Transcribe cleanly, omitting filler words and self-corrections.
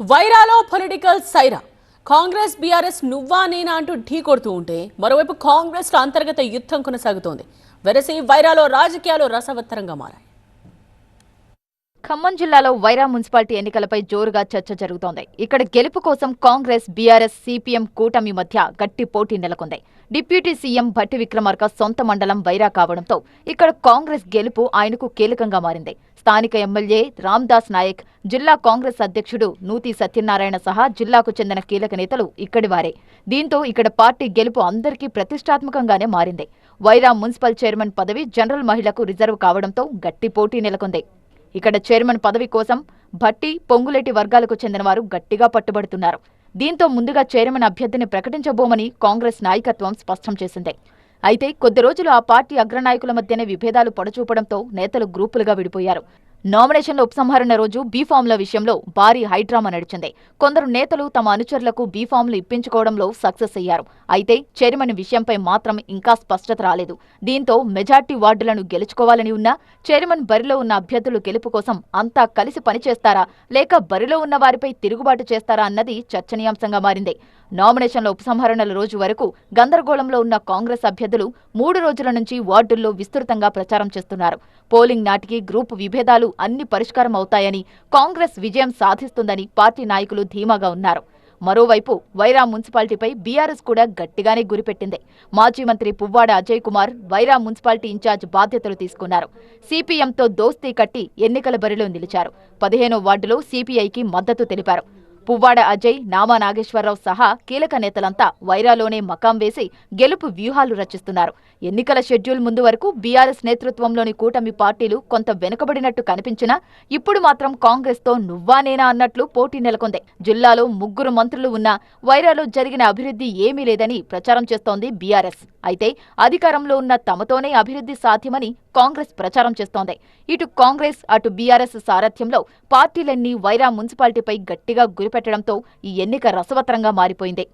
వైరాలో political Sye Raa Congress BRS నువ్వా నేనా అంటూ ఢీ కొడుతూ ఉంటే మరోవైపు కాంగ్రెస్ లో అంతర్గత యుద్ధం కొనసాగుతోంది. వెరసి వైరాలో రాజకీయాలు రసవత్తరంగా మారాయి. ఖమ్మం జిల్లాలో వైరా మున్సిపాలిటీ ఎన్నికలపై జోరుగా చర్చ జరుగుతోంది. ఇక్కడ గెలుపు కోసం కాంగ్రెస్, బీఆర్ఎస్, సిపిఎం కూటమి మధ్య గట్టి పోటీ నెలకొంది. డిప్యూటీ సీఎం భట్టి విక్రమార్క సొంత మండలం వైరా కావడంతో ఇక్కడ కాంగ్రెస్ గెలుపు ఆయనకు కీలకంగా మారింది. స్థానిక ఎమ్మెల్యే రామ్దాస్ నాయక్, జిల్లా కాంగ్రెస్ అధ్యక్షుడు నూతి సత్యనారాయణ సహా జిల్లాకు చెందిన కీలక నేతలు ఇక్కడి వారే. దీంతో ఇక్కడ పార్టీ గెలుపు అందరికీ ప్రతిష్టాత్మకంగానే మారింది. వైరా మున్సిపల్ చైర్మన్ పదవి జనరల్ మహిళకు రిజర్వ్ కావడంతో గట్టి పోటీ నెలకొంది. ఇక్కడ చైర్మన్ పదవి కోసం భట్టి, పొంగులేటి వర్గాలకు చెందినవారు గట్టిగా పట్టుబడుతున్నారు. దీంతో ముందుగా చైర్మన్ అభ్యర్థిని ప్రకటించబోమని కాంగ్రెస్ నాయకత్వం స్పష్టం చేసింది. అయితే కొద్ది రోజులు ఆ పార్టీ అగ్రనాయకుల మధ్యనే విభేదాలు పొడచూపడంతో నేతలు గ్రూపులుగా విడిపోయారు. నామినేషన్ల ఉపసంహరణ రోజు బీఫామ్ల విషయంలో భారీ హైడ్రామా నడిచింది. కొందరు నేతలు తమ అనుచరులకు బీఫామ్లు ఇప్పించుకోవడంలో సక్సెస్ అయ్యారు. అయితే చైర్మన్ విషయంపై మాత్రం ఇంకా స్పష్టత రాలేదు. దీంతో మెజార్టీ వార్డులను గెలుచుకోవాలని ఉన్నా చైర్మన్ బరిలో ఉన్న అభ్యర్థులు గెలుపు కోసం అంతా కలిసి పనిచేస్తారా లేక బరిలో ఉన్న వారిపై తిరుగుబాటు చేస్తారా అన్నది చర్చనీయాంశంగా మారింది. నామినేషన్ల ఉపసంహరణల రోజు వరకు గందరగోళంలో ఉన్న కాంగ్రెస్ అభ్యర్థులు 3 రోజుల నుంచి వార్డుల్లో విస్తృతంగా ప్రచారం చేస్తున్నారు. పోలింగ్ నాటికి గ్రూపు విభేదాలు అన్ని పరిష్కారం అవుతాయని, కాంగ్రెస్ విజయం సాధిస్తుందని పార్టీ నాయకులు ధీమాగా ఉన్నారు. మరోవైపు వైరా మున్సిపాలిటీపై బీఆర్ఎస్ కూడా గట్టిగానే గురిపెట్టింది. మాజీ మంత్రి పువ్వాడ అజయ్ కుమార్ వైరా మున్సిపాలిటీ ఇన్ఛార్జ్ బాధ్యతలు తీసుకున్నారు. సిపిఎంతో దోస్తీ కట్టి ఎన్నికల బరిలో నిలిచారు. 15వ వార్డులో సిపిఐకి మద్దతు తెలిపారు. పువ్వాడ అజయ్, నామా నాగేశ్వరరావు సహా కీలక నేతలంతా వైరాలోనే మకాం వేసి గెలుపు వ్యూహాలు రచిస్తున్నారు. ఎన్నికల షెడ్యూల్ ముందు వరకు బీఆర్ఎస్ నేతృత్వంలోని కూటమి పార్టీలు కొంత వెనుకబడినట్టు కనిపించినా ఇప్పుడు మాత్రం కాంగ్రెస్తో నువ్వా నేనా అన్నట్లు పోటీ నెలకొంది. జిల్లాలో 3 మంత్రులు ఉన్నా వైరాలో జరిగిన అభివృద్ధి ఏమీ లేదని ప్రచారం చేస్తోంది బీఆర్ఎస్. అయితే అధికారంలో ఉన్న తమతోనే అభివృద్ధి సాధ్యమని కాంగ్రెస్ ప్రచారం చేస్తోంది. ఇటు కాంగ్రెస్, అటు బీఆర్ఎస్ సారథ్యంలో పార్టీలన్నీ వైరా మున్సిపాలిటీపై గట్టిగా గురిపెట్టడంతో ఈ ఎన్నిక రసవత్తరంగా మారిపోయింది.